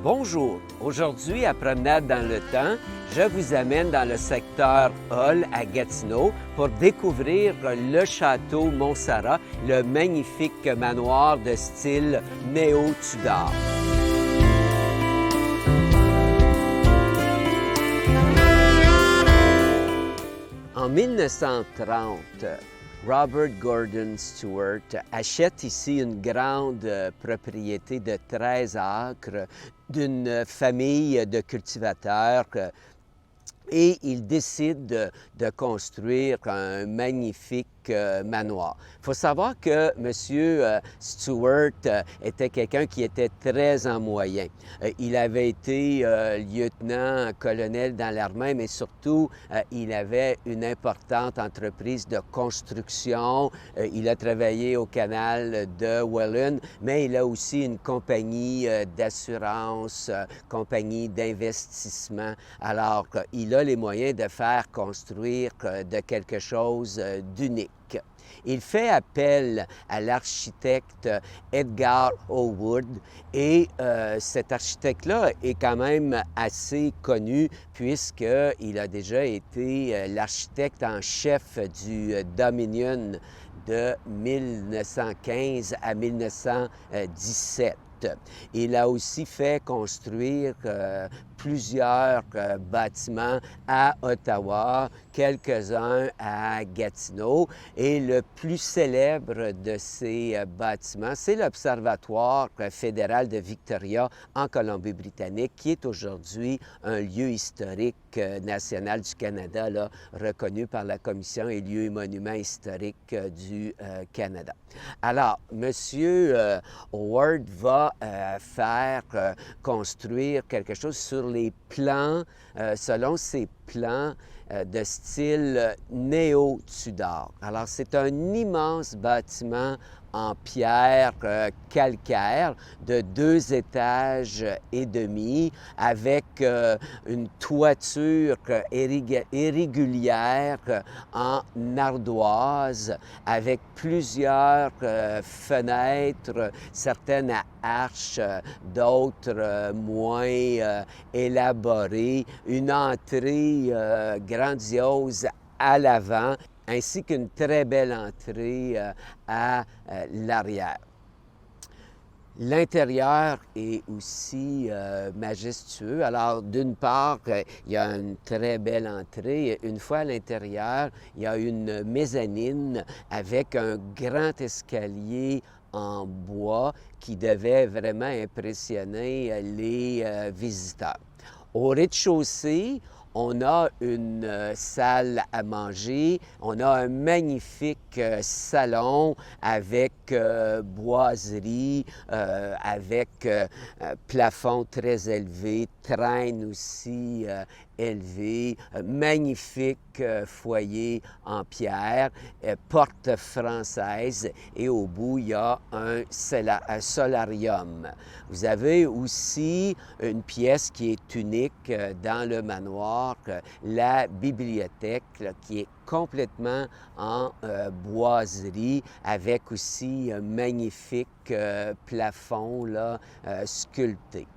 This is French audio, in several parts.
Bonjour, aujourd'hui à Promenade dans le temps, je vous amène dans le secteur Hull à Gatineau pour découvrir le château Montserrat, le magnifique manoir de style néo-Tudor. En 1930, Robert Gordon Stewart achète ici une grande propriété de 13 acres d'une famille de cultivateurs et il décide de construire un magnifique manoir. Il faut savoir que M. Stewart était quelqu'un qui était très en moyen. Il avait été lieutenant-colonel dans l'armée, mais surtout, il avait une importante entreprise de construction. Il a travaillé au canal de Welland, mais il a aussi une compagnie d'assurance, compagnie d'investissement. Alors, il a les moyens de faire construire de quelque chose d'unique. Il fait appel à l'architecte Edgar Howard et cet architecte-là est quand même assez connu puisqu'il a déjà été l'architecte en chef du Dominion de 1915 à 1917. Il a aussi fait construire plusieurs bâtiments à Ottawa, quelques-uns à Gatineau. Et le plus célèbre de ces bâtiments, c'est l'Observatoire fédéral de Victoria en Colombie-Britannique, qui est aujourd'hui un lieu historique national du Canada, là, reconnu par la Commission et lieu et monument historique du Canada. Alors, M. Howard va faire construire quelque chose sur les plans, selon ses plans de style néo-Tudor. Alors, c'est un immense bâtiment en pierre calcaire de 2 étages et demi avec une toiture irrégulière en ardoise avec plusieurs fenêtres, certaines à arches, d'autres moins élaborées, une entrée grandiose à l'avant, ainsi qu'une très belle entrée à l'arrière. L'intérieur est aussi majestueux. Alors, d'une part, il y a une très belle entrée. Une fois à l'intérieur, il y a une mezzanine avec un grand escalier en bois qui devait vraiment impressionner les visiteurs. Au rez-de-chaussée, on a une salle à manger, on a un magnifique salon avec boiserie, avec plafond très élevé, traîne aussi élevé, magnifique foyer en pierre, porte française et au bout, il y a un solarium. Vous avez aussi une pièce qui est unique dans le manoir, la bibliothèque là, qui est complètement en boiserie avec aussi un magnifique plafond là, sculpté.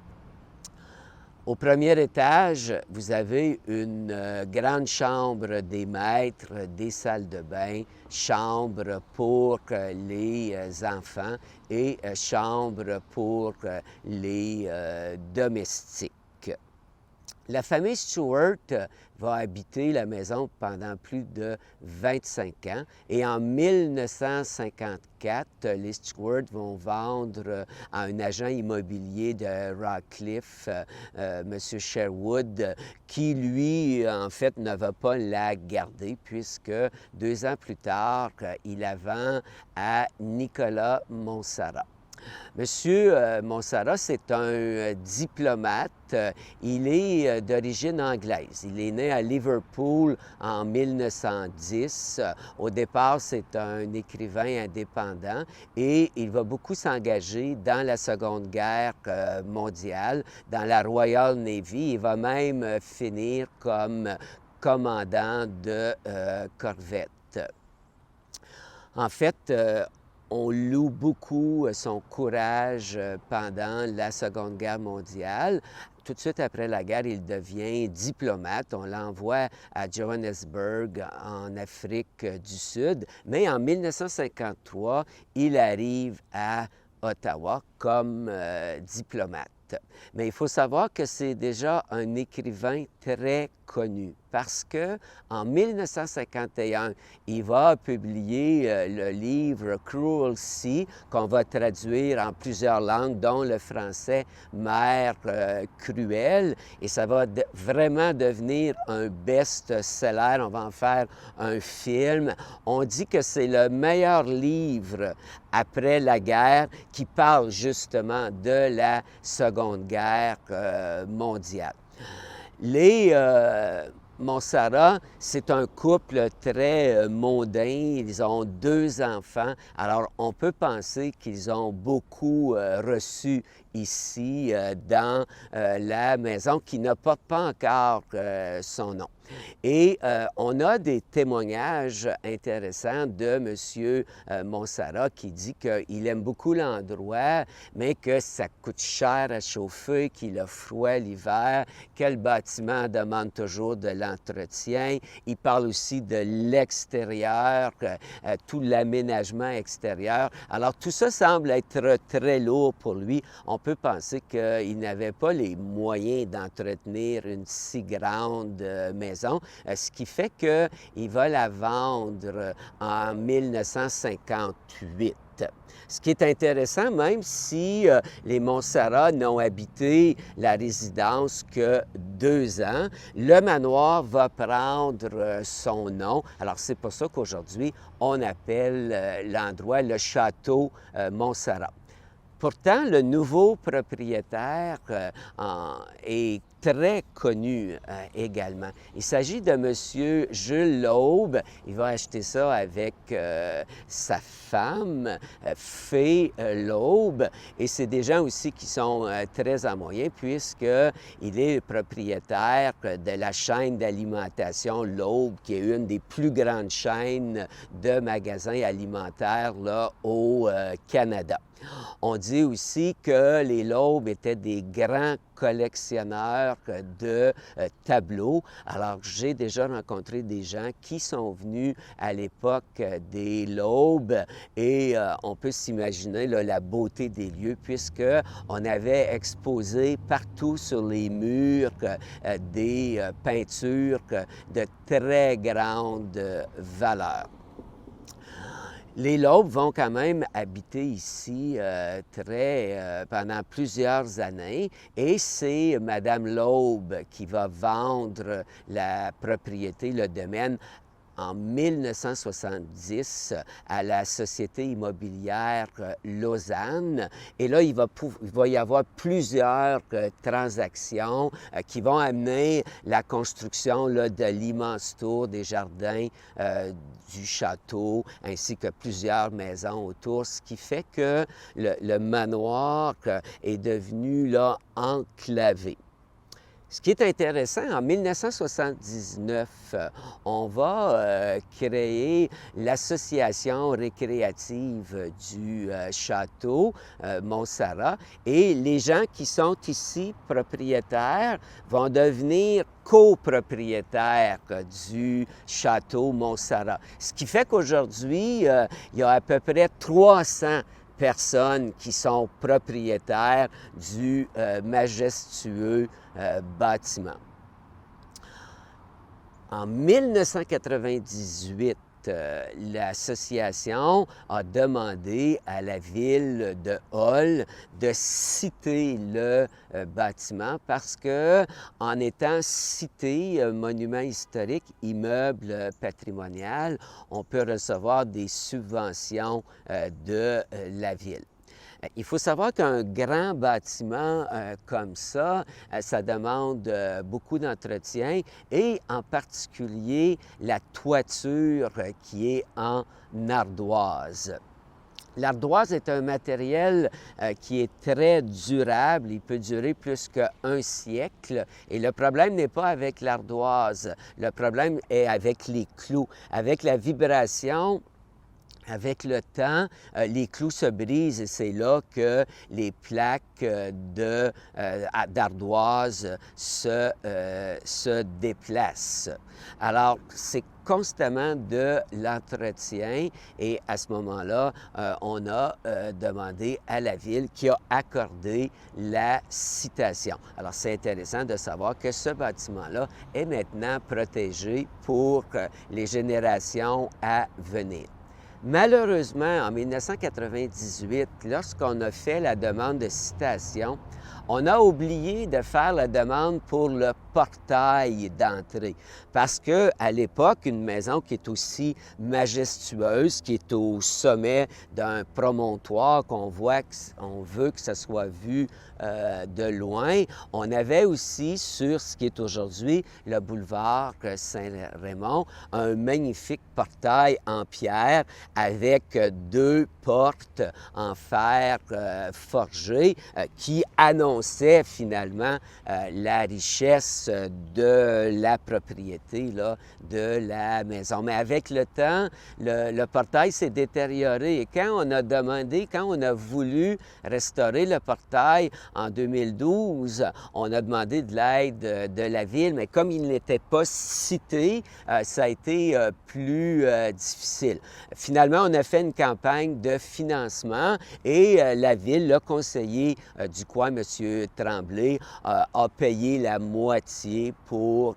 Au premier étage, vous avez une grande chambre des maîtres, des salles de bain, chambre pour les enfants et chambre pour les domestiques. La famille Stewart va habiter la maison pendant plus de 25 ans et en 1954, les Stewart vont vendre à un agent immobilier de Rockcliffe, M. Sherwood, qui lui, en fait, ne va pas la garder puisque 2 ans plus tard, il la vend à Nicolas Montserrat. Monsieur Montserrat, c'est un diplomate. Il est d'origine anglaise. Il est né à Liverpool en 1910. Au départ, c'est un écrivain indépendant et il va beaucoup s'engager dans la Seconde Guerre mondiale, dans la Royal Navy. Il va même finir comme commandant de corvette. En fait, On loue beaucoup son courage pendant la Seconde Guerre mondiale. Tout de suite après la guerre, il devient diplomate. On l'envoie à Johannesburg, en Afrique du Sud. Mais en 1953, il arrive à Ottawa comme diplomate. Mais il faut savoir que c'est déjà un écrivain très connu parce que en 1951, il va publier le livre Cruel Sea qu'on va traduire en plusieurs langues, dont le français Mère cruelle, et ça va vraiment devenir un best-seller. On va en faire un film. On dit que c'est le meilleur livre après la guerre qui parle justement de la Seconde Guerre mondiale. Les Montserrat, c'est un couple très mondain. Ils ont 2 enfants. Alors, on peut penser qu'ils ont beaucoup reçu ici dans la maison qui ne porte pas encore son nom. Et on a des témoignages intéressants de M. Montserrat qui dit qu'il aime beaucoup l'endroit, mais que ça coûte cher à chauffer, qu'il a froid l'hiver, que le bâtiment demande toujours de l'entretien. Il parle aussi de l'extérieur, tout l'aménagement extérieur. Alors, tout ça semble être très lourd pour lui. On peut penser qu'il n'avait pas les moyens d'entretenir une si grande maison, ce qui fait qu'il va la vendre en 1958. Ce qui est intéressant, même si les Montserrat n'ont habité la résidence que 2 ans, le manoir va prendre son nom. Alors, c'est pour ça qu'aujourd'hui, on appelle l'endroit le Château Montserrat. Pourtant, le nouveau propriétaire est très connu également. Il s'agit de M. Jules Laube. Il va acheter ça avec sa femme, Fée Laube. Et c'est des gens aussi qui sont très en moyen puisqu'il est propriétaire de la chaîne d'alimentation Laube, qui est une des plus grandes chaînes de magasins alimentaires là, au Canada. On dit aussi que les Laube étaient des grands collectionneurs de tableaux. Alors, j'ai déjà rencontré des gens qui sont venus à l'époque des Laube et on peut s'imaginer la beauté des lieux puisqu'on avait exposé partout sur les murs des peintures de très grande valeur. Les Laube vont quand même habiter ici pendant plusieurs années et c'est Mme Laube qui va vendre la propriété, le domaine, en 1970 à la Société immobilière Lausanne. Et là, il va y avoir plusieurs transactions qui vont amener la construction là, de l'immense tour des jardins du château, ainsi que plusieurs maisons autour, ce qui fait que le manoir est devenu là, enclavé. Ce qui est intéressant, en 1979, on va créer l'association récréative du château Montserrat et les gens qui sont ici propriétaires vont devenir copropriétaires du château Montserrat. Ce qui fait qu'aujourd'hui, il y a à peu près 300 personnes qui sont propriétaires du majestueux bâtiment. En 1998, l'association a demandé à la ville de Hull de citer le bâtiment parce que, en étant cité monument historique, immeuble patrimonial, on peut recevoir des subventions de la ville. Il faut savoir qu'un grand bâtiment comme ça, ça demande beaucoup d'entretien et en particulier la toiture qui est en ardoise. L'ardoise est un matériel qui est très durable, il peut durer plus qu'1 siècle et le problème n'est pas avec l'ardoise, le problème est avec les clous. Avec la vibration, Avec le temps, les clous se brisent et c'est là que les plaques d'ardoise se déplacent. Alors, c'est constamment de l'entretien et à ce moment-là, on a demandé à la Ville qui a accordé la citation. Alors, c'est intéressant de savoir que ce bâtiment-là est maintenant protégé pour les générations à venir. Malheureusement, en 1998, lorsqu'on a fait la demande de citation, on a oublié de faire la demande pour le portail d'entrée. Parce qu'à l'époque, une maison qui est aussi majestueuse, qui est au sommet d'un promontoire, qu'on voit, on veut que ça soit vu de loin, on avait aussi sur ce qui est aujourd'hui le boulevard Saint-Raymond, un magnifique portail en pierre avec deux portes en fer forgé qui annonçaient finalement la richesse de la propriété là, de la maison. Mais avec le temps, le portail s'est détérioré et quand on a voulu restaurer le portail en 2012, on a demandé de l'aide de la Ville, mais comme il n'était pas cité, ça a été plus difficile. Finalement, on a fait une campagne de financement et la Ville, le conseiller du coin, M. Tremblay, a payé la moitié pour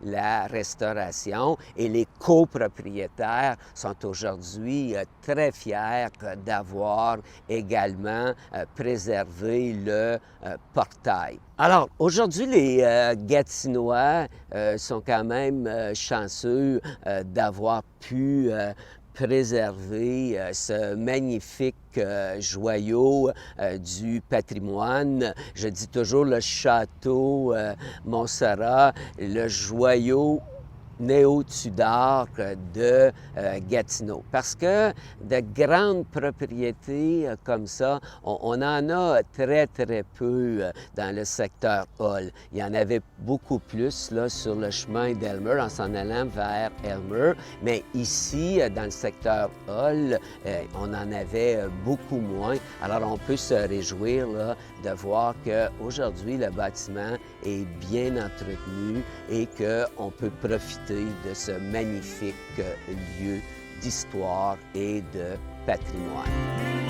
la restauration et les copropriétaires sont aujourd'hui très fiers d'avoir également préservé le portail. Alors, aujourd'hui, les Gatinois sont quand même chanceux d'avoir pu préserver ce magnifique joyau du patrimoine. Je dis toujours le château Montserrat, le joyau néo-Tudor de Gatineau. Parce que de grandes propriétés comme ça, on en a très, très peu dans le secteur Hull. Il y en avait beaucoup plus là, sur le chemin d'Elmer en s'en allant vers Elmer, mais ici, dans le secteur Hull, on en avait beaucoup moins. Alors, on peut se réjouir là, de voir qu'aujourd'hui, le bâtiment est bien entretenu et qu'on peut profiter de ce magnifique lieu d'histoire et de patrimoine.